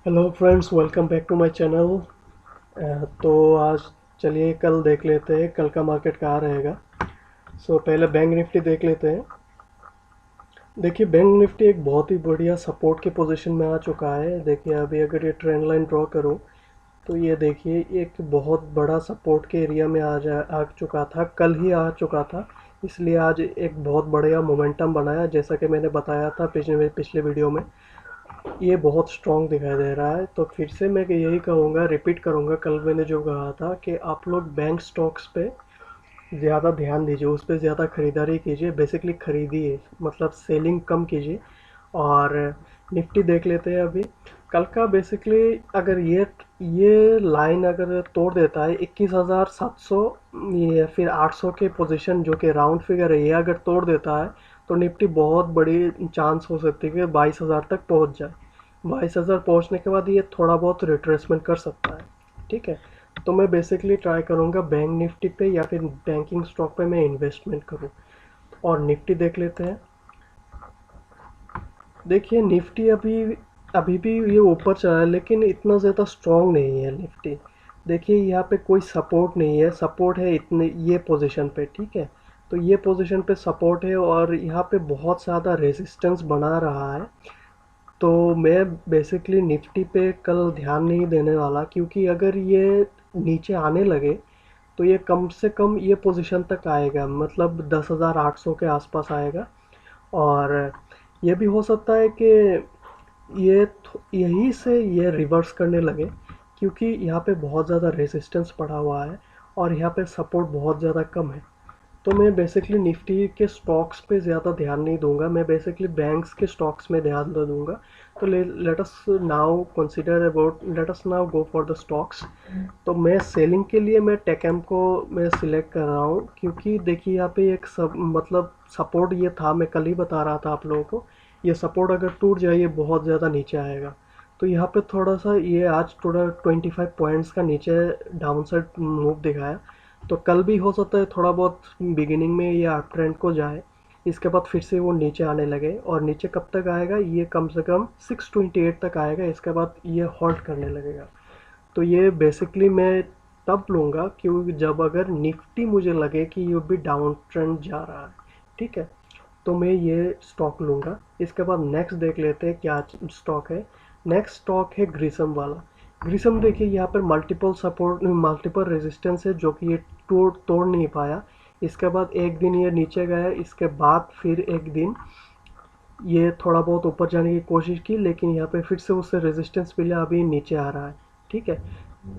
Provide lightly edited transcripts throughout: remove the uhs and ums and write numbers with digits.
Hello friends, welcome back to my channel. तो आज चलिए कल देख लेते हैं कल का मार्केट कहाँ रहेगा। पहले बैंक निफ्टी देख लेते हैं। देखिए, बैंक निफ्टी एक बहुत ही बढ़िया सपोर्ट के पोजीशन में आ चुका है। देखिए, अभी अगर ये ट्रेंड लाइन ड्रॉ करूँ तो ये देखिए एक बहुत बड़ा सपोर्ट के एरिया में आ चुका था, कल ही आ चुका था। इसलिए आज एक बहुत बढ़िया मोमेंटम बनाया, जैसा कि मैंने बताया था पिछले पिछले वीडियो में। ये बहुत स्ट्रॉन्ग दिखाई दे रहा है, तो फिर से मैं यही कहूँगा, रिपीट करूँगा कल मैंने जो कहा था कि आप लोग बैंक स्टॉक्स पे ज़्यादा ध्यान दीजिए, उस पर ज़्यादा ख़रीदारी कीजिए, बेसिकली ख़रीदिए, मतलब सेलिंग कम कीजिए। और निफ्टी देख लेते हैं अभी। कल का बेसिकली अगर ये लाइन अगर तोड़ देता है 21,700 या फिर 800 के पोजीशन, जो कि राउंड फिगर है, ये अगर तोड़ देता है तो निफ्टी बहुत बड़ी चांस हो सकती है कि 22,000 तक पहुंच जाए। 22,000 पहुंचने के बाद ये थोड़ा बहुत रिट्रेसमेंट कर सकता है। ठीक है। तो मैं बेसिकली ट्राई करूँगा बैंक निफ्टी पे या फिर बैंकिंग स्टॉक पे मैं इन्वेस्टमेंट करूँ। और निफ्टी देख लेते हैं। देखिए, निफ्टी अभी अभी भी ये ऊपर चला है, लेकिन इतना ज़्यादा स्ट्रॉन्ग नहीं है निफ्टी। देखिए, यहाँ पे कोई सपोर्ट नहीं है, सपोर्ट है इतने ये पोजीशन पे। ठीक है। तो ये पोजीशन पे सपोर्ट है और यहाँ पे बहुत ज़्यादा रेजिस्टेंस बना रहा है। तो मैं बेसिकली निफ्टी पे कल ध्यान नहीं देने वाला, क्योंकि अगर ये नीचे आने लगे तो ये कम से कम ये पोजीशन तक आएगा, मतलब 10,800 के आसपास आएगा। और ये भी हो सकता है कि यहीं से ये रिवर्स करने लगे, क्योंकि यहाँ पे बहुत ज़्यादा रेजिस्टेंस पड़ा हुआ है और यहाँ पे सपोर्ट बहुत ज़्यादा कम है। तो मैं बेसिकली निफ्टी के स्टॉक्स पे ज़्यादा ध्यान नहीं दूंगा, मैं बेसिकली बैंक्स के स्टॉक्स में ध्यान दे दूंगा। तो let us now consider about, let us now go for the stocks. तो मैं सेलिंग के लिए मैं टेकएम को मैं सिलेक्ट कर रहा हूँ, क्योंकि देखिए यहाँ पे एक सब मतलब सपोर्ट ये था, मैं कल ही बता रहा था आप लोगों को। ये सपोर्ट अगर टूट जाए ये बहुत ज़्यादा नीचे आएगा। तो यहाँ पे थोड़ा सा ये आज थोड़ा 25 पॉइंट्स का नीचे डाउन साइड मूव दिखाया। तो कल भी हो सकता है थोड़ा बहुत बिगिनिंग में ये अप ट्रेंड को जाए, इसके बाद फिर से वो नीचे आने लगे। और नीचे कब तक आएगा, ये कम से कम 628 तक आएगा, इसके बाद ये हॉल्ट करने लगेगा। तो ये बेसिकली मैं तब लूँगा क्योंकि जब अगर निफ्टी मुझे लगे कि ये भी डाउन ट्रेंड जा रहा है। ठीक है। तो मैं ये स्टॉक लूँगा। इसके बाद नेक्स्ट देख लेते हैं क्या स्टॉक है। नेक्स्ट स्टॉक है ग्रिसम वाला। ग्रिसम देखिए, यहाँ पर मल्टीपल सपोर्ट मल्टीपल रेजिस्टेंस है, जो कि ये तोड़ नहीं पाया। इसके बाद एक दिन ये नीचे गया, इसके बाद फिर एक दिन ये थोड़ा बहुत ऊपर जाने की कोशिश की, लेकिन यहाँ पे फिर से उससे रेजिस्टेंस मिला, अभी नीचे आ रहा है। ठीक है।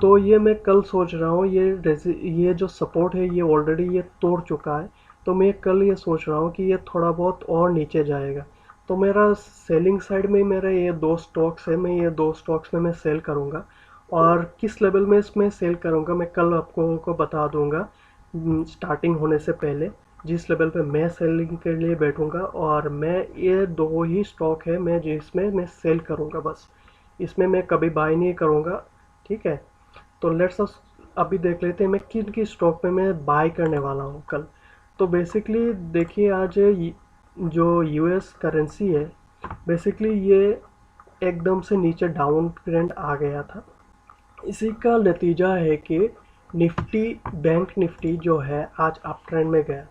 तो ये मैं कल सोच रहा हूँ, ये जो सपोर्ट है ये ऑलरेडी ये तोड़ चुका है। तो मैं कल ये सोच रहा हूँ कि ये थोड़ा बहुत और नीचे जाएगा। तो मेरा सेलिंग साइड में मेरा ये दो स्टॉक्स है, मैं ये दो स्टॉक्स में मैं सेल करूँगा। और किस लेवल में इसमें सेल करूँगा मैं कल आपको को बता दूँगा, स्टार्टिंग होने से पहले। जिस लेवल पे मैं सेलिंग के लिए बैठूंगा, और मैं ये दो ही स्टॉक है मैं जिसमें मैं सेल करूंगा बस। इसमें मैं कभी बाय नहीं करूंगा। ठीक है। तो लेट्स अस अभी देख लेते हैं मैं किन किन स्टॉक में मैं बाय करने वाला हूँ कल। तो बेसिकली देखिए, आज जो यूएस करेंसी है, बेसिकली ये एकदम से नीचे डाउन ट्रेंड आ गया था। इसी का नतीजा है कि निफ्टी बैंक निफ्टी जो है आज अप ट्रेंड में गया।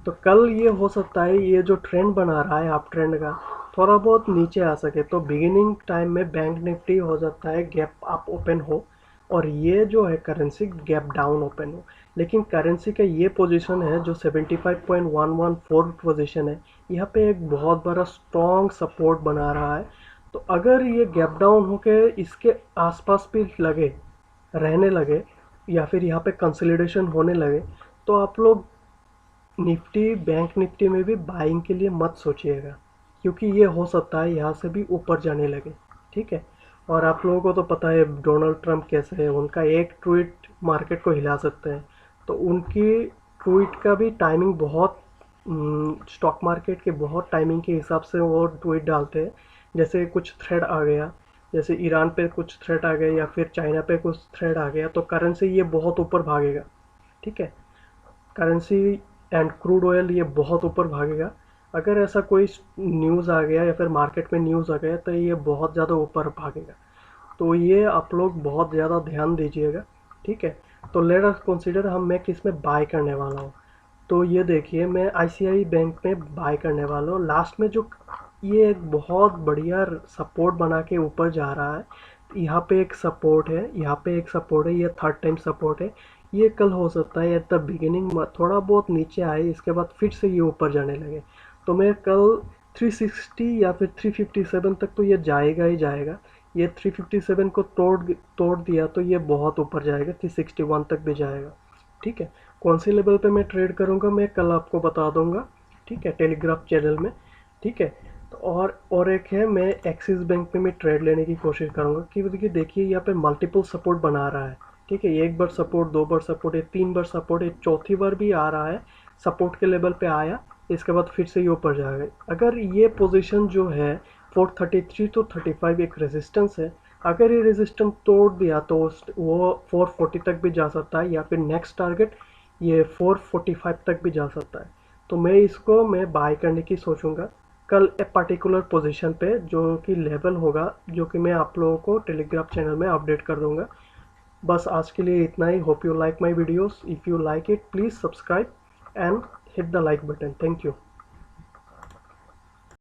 तो कल ये हो सकता है ये जो ट्रेंड बना रहा है अप ट्रेंड का, थोड़ा बहुत नीचे आ सके। तो बिगिनिंग टाइम में बैंक निफ्टी हो सकता है गैप अप ओपन हो, और ये जो है करेंसी गैप डाउन ओपन हो। लेकिन करेंसी का ये पोजीशन है जो 75.114 पोजीशन है, यहाँ पे एक बहुत बड़ा स्ट्रॉन्ग सपोर्ट बना रहा है। तो अगर ये गैप डाउन होके इसके आसपास भी लगे, रहने लगे, या फिर यहाँ पे कंसोलिडेशन होने लगे, तो आप लोग निफ्टी बैंक निफ्टी में भी बाइंग के लिए मत सोचिएगा, क्योंकि ये हो सकता है यहाँ से भी ऊपर जाने लगे। ठीक है। और आप लोगों को तो पता है डोनाल्ड ट्रंप कैसे है, उनका एक ट्वीट मार्केट को हिला सकते हैं। तो उनकी ट्वीट का भी टाइमिंग बहुत, स्टॉक मार्केट के बहुत टाइमिंग के हिसाब से वो ट्वीट डालते हैं। जैसे कुछ थ्रेड आ गया, जैसे ईरान पे कुछ थ्रेट आ गया या फिर चाइना पे कुछ थ्रेट आ गया, तो करेंसी ये बहुत ऊपर भागेगा। ठीक है। करेंसी एंड क्रूड ऑयल ये बहुत ऊपर भागेगा। अगर ऐसा कोई न्यूज़ आ गया या फिर मार्केट में न्यूज़ आ गया तो ये बहुत ज़्यादा ऊपर भागेगा। तो ये आप लोग बहुत ज़्यादा ध्यान दीजिएगा, ठीक है। तो लेट अस कंसीडर मैं किस में बाय करने वाला हूँ। तो ये देखिए मैं आईसीआई बैंक में बाय करने वाला हूँ। लास्ट में जो ये एक बहुत बढ़िया सपोर्ट बना के ऊपर जा रहा है, यहाँ पे एक सपोर्ट है, यहाँ पे एक सपोर्ट है, ये थर्ड टाइम सपोर्ट है। ये कल हो सकता है एट द बिगिनिंग थोड़ा बहुत नीचे आए, इसके बाद फिर से ये ऊपर जाने लगे। तो मैं कल 360 या फिर 357 तक तो ये जाएगा ही जाएगा। ये 357 को तोड़ दिया तो ये बहुत ऊपर जाएगा, 361 तक भी जाएगा, ठीक है। कौन से लेवल पे मैं ट्रेड करूँगा मैं कल आपको बता दूंगा, ठीक है, टेलीग्राफ चैनल में, ठीक है। तो और एक है, मैं एक्सिस बैंक में मैं ट्रेड लेने की कोशिश करूँगा, क्योंकि देखिए यहाँ पे मल्टीपल सपोर्ट बना रहा है, ठीक है। एक बार सपोर्ट, दो बार सपोर्ट है, तीन बार सपोर्ट है, चौथी बार भी आ रहा है, सपोर्ट के लेवल पे आया, इसके बाद फिर से ये ऊपर जाएगा। अगर ये पोजीशन जो है 433 to 35 एक रेजिस्टेंस है, अगर ये रेजिस्टेंस तोड़ दिया तो वो 440 तक भी जा सकता है, या फिर नेक्स्ट टारगेट ये 445 तक भी जा सकता है। तो मैं बाय करने की सोचूंगा कल ए पर्टिकुलर पोजीशन पे, जो कि लेवल होगा, जो कि मैं आप लोगों को टेलीग्राफ चैनल में अपडेट कर दूंगा। बस आज के लिए इतना ही। Hope you like my videos. If you like it please subscribe and hit the like button. Thank you.